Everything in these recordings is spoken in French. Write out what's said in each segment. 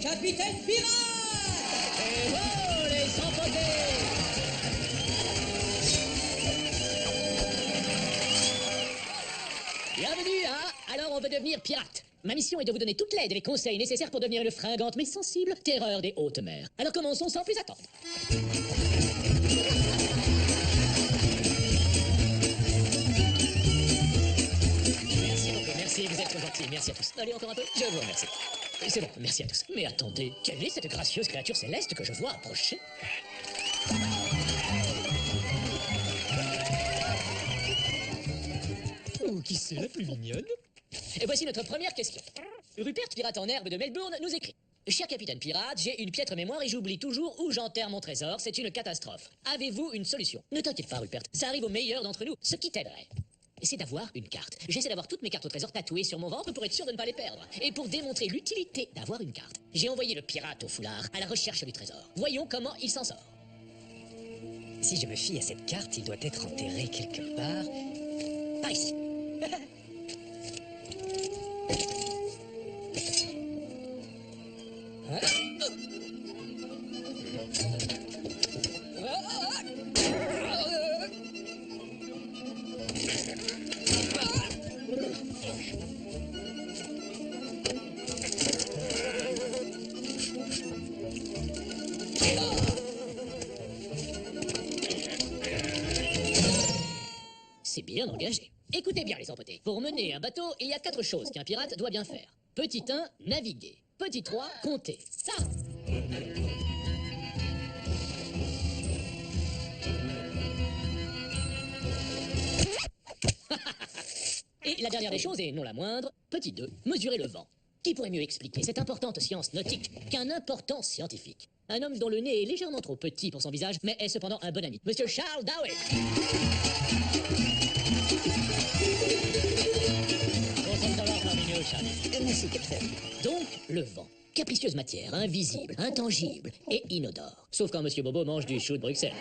Capitaine Pirate! Et oh, les empotés! Bienvenue à Alors on veut devenir pirate. Ma mission est de vous donner toute l'aide et les conseils nécessaires pour devenir une fringante mais sensible terreur des hautes mers. Alors commençons sans plus attendre. Merci beaucoup, merci, vous êtes trop gentils, merci à tous. Allez, encore un peu, je vous remercie. C'est bon, merci à tous. Mais attendez, quelle est cette gracieuse créature céleste que je vois approcher? Oh, qui c'est la plus mignonne? Et voici notre première question. Rupert, pirate en herbe de Melbourne, nous écrit: Cher capitaine pirate, j'ai une piètre mémoire et j'oublie toujours où j'enterre mon trésor. C'est une catastrophe. Avez-vous une solution? Ne t'inquiète pas, Rupert, ça arrive aux meilleurs d'entre nous. Ce qui t'aiderait, c'est d'avoir une carte. J'essaie d'avoir toutes mes cartes au trésor tatouées sur mon ventre pour être sûr de ne pas les perdre. Et pour démontrer l'utilité d'avoir une carte, j'ai envoyé le pirate au foulard à la recherche du trésor. Voyons comment il s'en sort. Si je me fie à cette carte, il doit être enterré quelque part. Par ici. C'est bien engagé. Écoutez bien, les empotés. Pour mener un bateau, il y a 4 choses qu'un pirate doit bien faire. Petit 1, naviguer. Petit 3, compter. Ça! Et la dernière des choses, et non la moindre, petit 2, mesurer le vent. Qui pourrait mieux expliquer cette importante science nautique qu'un important scientifique? Un homme dont le nez est légèrement trop petit pour son visage, mais est cependant un bon ami. Monsieur Charles Darwin. Merci, capitaine. Donc, le vent. Capricieuse matière, invisible, intangible et inodore. Sauf quand Monsieur Bobo mange du chou de Bruxelles.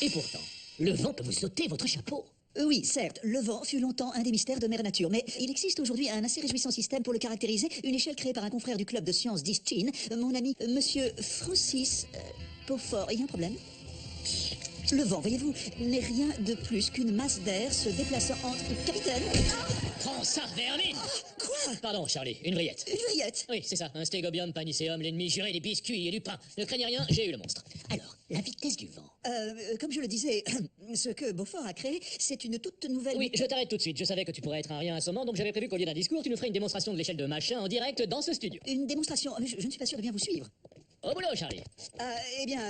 Et pourtant, le vent peut vous ôter votre chapeau. Oui, certes, le vent fut longtemps un des mystères de Mère Nature, mais il existe aujourd'hui un assez réjouissant système pour le caractériser, une échelle créée par un confrère du club de sciences d'Eastchean, mon ami Monsieur Francis Beaufort. Il y a un problème? Le vent, voyez-vous, n'est rien de plus qu'une masse d'air se déplaçant entre... Capitaine! Prends ça, vermine! Quoi? Pardon, Charlie, une vrillette. Une vrillette? Oui, c'est ça, un stégobium paniceum, l'ennemi juré des biscuits et du pain. Ne craignez rien, j'ai eu le monstre. Alors, la vitesse du vent. Comme je le disais, ce que Beaufort a créé, c'est une toute nouvelle... Oui, je t'arrête tout de suite. Je savais que tu pourrais être un rien assommant, donc j'avais prévu qu'au lieu d'un discours, tu nous ferais une démonstration de l'échelle de machin en direct dans ce studio. Une démonstration? Je ne suis pas sûr de bien vous suivre. Au boulot, Charlie. Eh bien,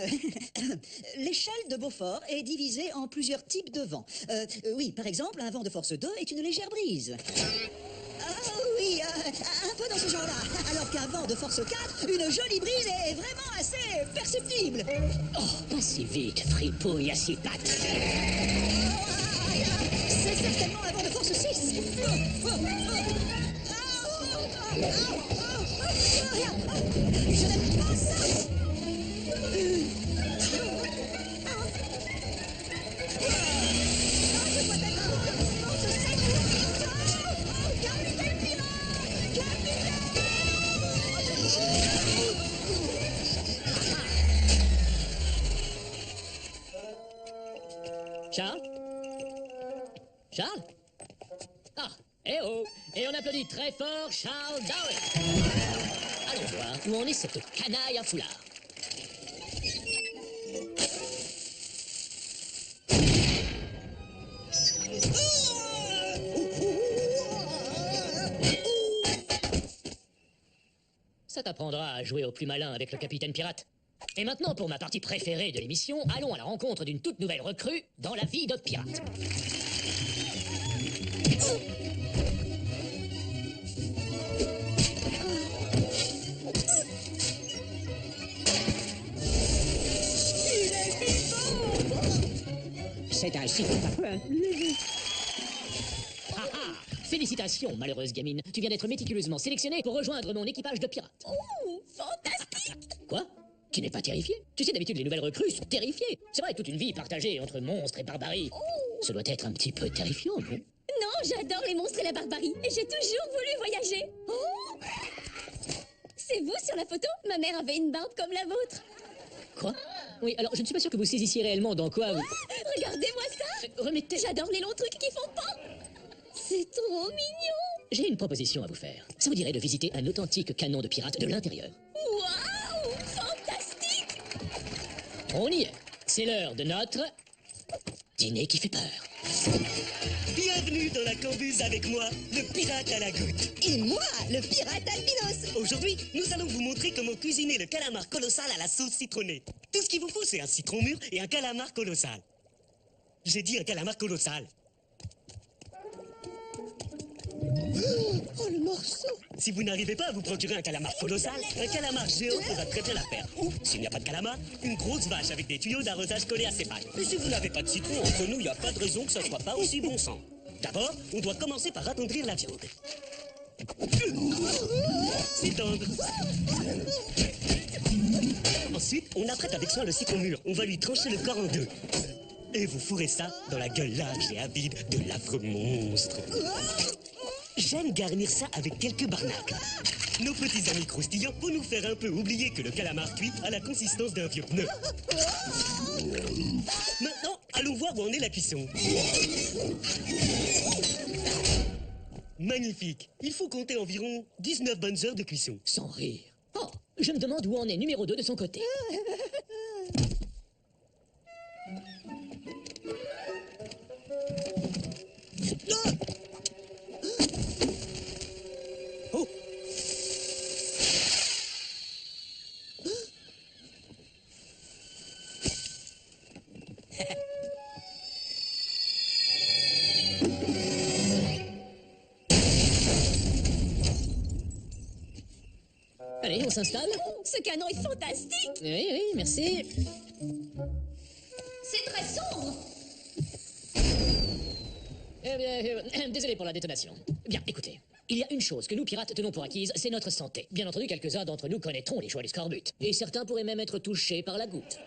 l'échelle de Beaufort est divisée en plusieurs types de vents. Oui, par exemple, un vent de force 2 est une légère brise. Oui, un peu dans ce genre-là. Alors qu'un vent de force 4, une jolie brise est vraiment assez perceptible. Oh, pas si vite, fripouille à 6 pattes. C'est certainement un vent de force 6. Je n'aime pas ça. Charles? Charles? Ah, eh oh! Et on applaudit très fort Charles Darwin. Allons voir où en est cette canaille à foulard. Ça t'apprendra à jouer au plus malin avec le capitaine pirate. Et maintenant, pour ma partie préférée de l'émission, allons à la rencontre d'une toute nouvelle recrue dans la vie de pirate. C'est ainsi que Ah ah! Félicitations, malheureuse gamine. Tu viens d'être méticuleusement sélectionnée pour rejoindre mon équipage de pirates. Oh, fantastique! Quoi? Tu n'es pas terrifiée? Tu sais, d'habitude, les nouvelles recrues sont terrifiées. C'est vrai, toute une vie partagée entre monstres et barbarie. Ça doit être un petit peu terrifiant, non? Non, j'adore les monstres et la barbarie. Et j'ai toujours voulu voyager. Oh! C'est vous sur la photo? Ma mère avait une barbe comme la vôtre. Quoi? Oui, alors je ne suis pas sûr que vous saisissiez réellement dans quoi vous... Regardez-moi ça. Remettez... J'adore les longs trucs qui font pas. C'est trop mignon. J'ai une proposition à vous faire. Ça vous dirait de visiter un authentique canon de pirate de l'intérieur? Waouh, fantastique. On y est. C'est l'heure de notre... dîner qui fait peur. Bienvenue dans la cambuse avec moi, le pirate à la goutte. Et moi, le pirate albinos. Aujourd'hui, nous allons vous montrer comment cuisiner le calamar colossal à la sauce citronnée. Tout ce qu'il vous faut, c'est un citron mûr et un calamar colossal. J'ai dit un calamar colossal. Oh, le morceau. Si vous n'arrivez pas à vous procurer un calamar colossal, un calamar géant pourra très bien la faire. Ou, s'il n'y a pas de calamar, une grosse vache avec des tuyaux d'arrosage collés à ses pattes. Et si vous n'avez pas de citron, entre nous, il n'y a pas de raison que ça soit pas aussi bon sang. D'abord, on doit commencer par attendrir la viande. C'est tendre. Ensuite, on apprête avec soin le citron mûr. On va lui trancher le corps en deux. Et vous fourrez ça dans la gueule large et avide de l'affreux monstre. J'aime garnir ça avec quelques barnacles. Nos petits amis croustillants vont nous faire un peu oublier que le calamar cuit a la consistance d'un vieux pneu. Maintenant, allons voir où en est la cuisson. Magnifique. Il faut compter environ 19 bonnes heures de cuisson. Sans rire. Oh, je me demande où en est numéro 2 de son côté. Oh! Allez, on s'installe. Ce canon est fantastique. Oui, oui, merci. C'est très sombre. Eh bien, désolé pour la détonation. Bien, écoutez. Il y a une chose que nous, pirates, tenons pour acquise, c'est notre santé. Bien entendu, quelques-uns d'entre nous connaîtront les joies du scorbut. Et certains pourraient même être touchés par la goutte.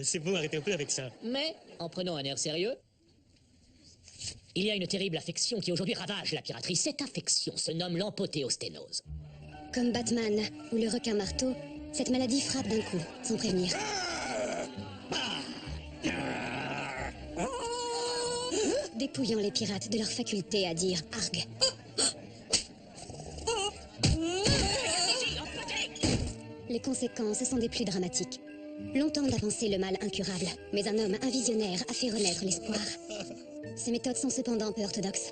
C'est bon, arrêtez un peu avec ça. Mais, en prenant un air sérieux, il y a une terrible affection qui aujourd'hui ravage la piraterie. Cette affection se nomme l'empothéosténose. Comme Batman ou le requin marteau, cette maladie frappe d'un coup, sans prévenir. Dépouillant les pirates de leur faculté à dire argue. Les conséquences sont des plus dramatiques. Longtemps d'avancer le mal incurable, mais un homme, un visionnaire, a fait renaître l'espoir. Ses méthodes sont cependant peu orthodoxes.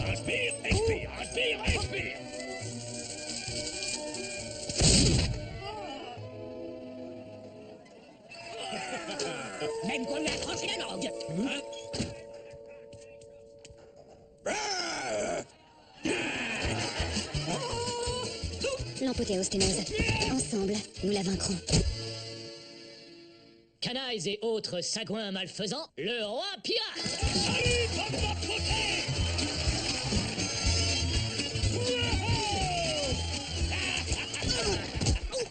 Inspire, expire, inspire, expire. Même qu'on lui a tranché la langue. L'empothéosténose. Ensemble, nous la vaincrons. Canailles et autres sagouins malfaisants, le roi pirate. Salut, comme votre côté.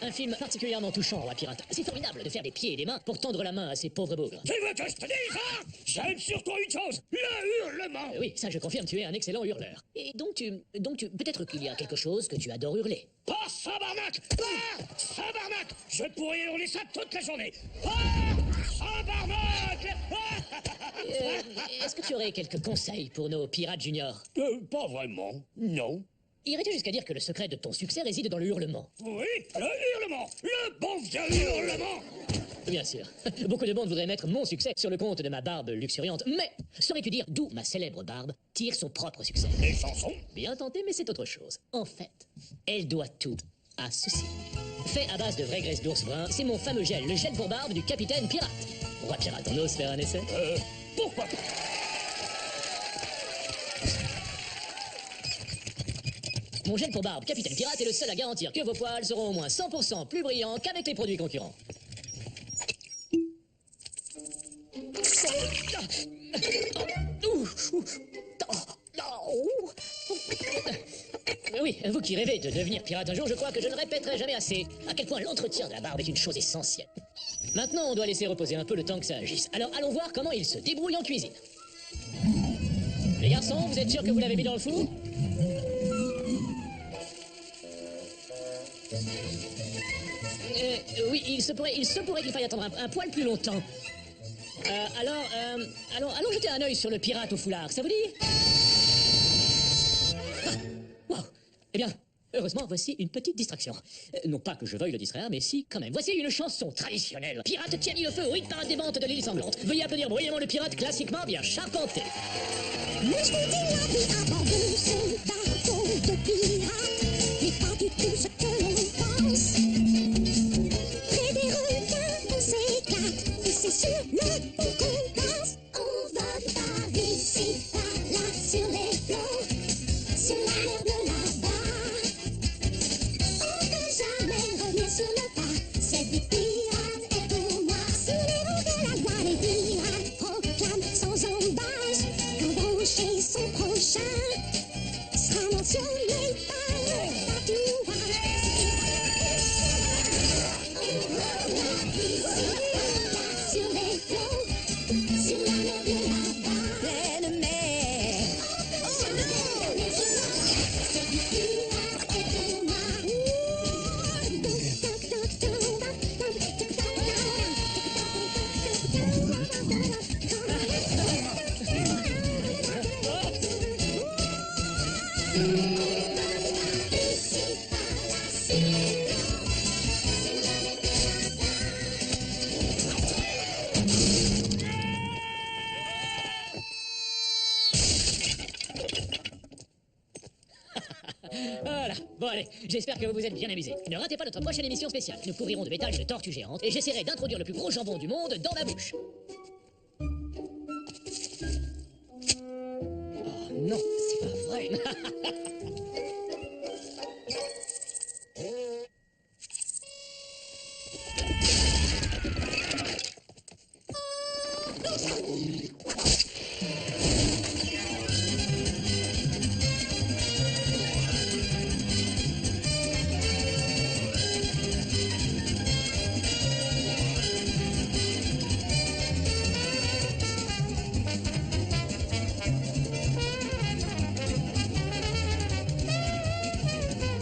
Un film particulièrement touchant, roi pirate. C'est formidable de faire des pieds et des mains pour tendre la main à ces pauvres bougres. Tu veux que je te dise, hein? J'aime surtout une chose, le hurlement. Oui, ça je confirme, tu es un excellent hurleur. Et donc peut-être qu'il y a quelque chose que tu adores hurler. Pas Sabarnak! Pas Sabarnak! Je pourrais hurler ça toute la journée. Pas Sabarnak! Est-ce que tu aurais quelques conseils pour nos pirates juniors? Pas vraiment, non. Irais-tu jusqu'à dire que le secret de ton succès réside dans le hurlement? Oui, le hurlement! Le bon vieux hurlement! Bien sûr. Beaucoup de monde voudraient mettre mon succès sur le compte de ma barbe luxuriante. Mais saurais-tu dire d'où ma célèbre barbe tire son propre succès? Les chansons? Bien tenté, mais c'est autre chose. En fait, elle doit tout à ceci. Fait à base de vraie graisse d'ours brun, c'est mon fameux gel, le gel pour barbe du capitaine pirate. Roi pirate, on ose faire un essai? Pourquoi pas? Mon gel pour barbe capitaine pirate est le seul à garantir que vos poils seront au moins 100% plus brillants qu'avec les produits concurrents. Oui, vous qui rêvez de devenir pirate un jour, je crois que je ne répéterai jamais assez à quel point l'entretien de la barbe est une chose essentielle. Maintenant, on doit laisser reposer un peu le temps que ça agisse. Alors, allons voir comment il se débrouille en cuisine. Les garçons, vous êtes sûrs que vous l'avez mis dans le four? Oui, il se pourrait qu'il faille attendre un poil plus longtemps. Allons jeter un œil sur le pirate au foulard, ça vous dit? Ah, wow. Eh bien, heureusement, voici une petite distraction. Non pas que je veuille le distraire, mais si, quand même. Voici une chanson traditionnelle. Pirate qui a mis le feu au hit parade des ventes de l'île sanglante. Veuillez applaudir bruyamment le pirate classiquement bien charpenté. Mais je vous dis la vie avant vous, c'est bateau de pirate, mais pas du tout ce que l'on pense. Près des requins, on s'éclate, et c'est sur le pont qu'on danse. On vogue par ici, par là, sur les flots, sur la mer de là-bas. On peut jamais revenir sur le pas, c'est du pirate et pour moi. Sur les roues de la loi, les pirates proclament sans embâche qu'embaucher son prochain sera mentionné par le tatouage. On vogue par ici, par là, sur les flots, sur la mer de là-bas. Pleine mer. C'est du pirate et pour moi. Voilà, bon allez, j'espère que vous vous êtes bien amusés. Ne ratez pas notre prochaine émission spéciale. Nous couvrirons de métal une tortue géante et j'essaierai d'introduire le plus gros jambon du monde dans ma bouche. Oh non, c'est pas vrai.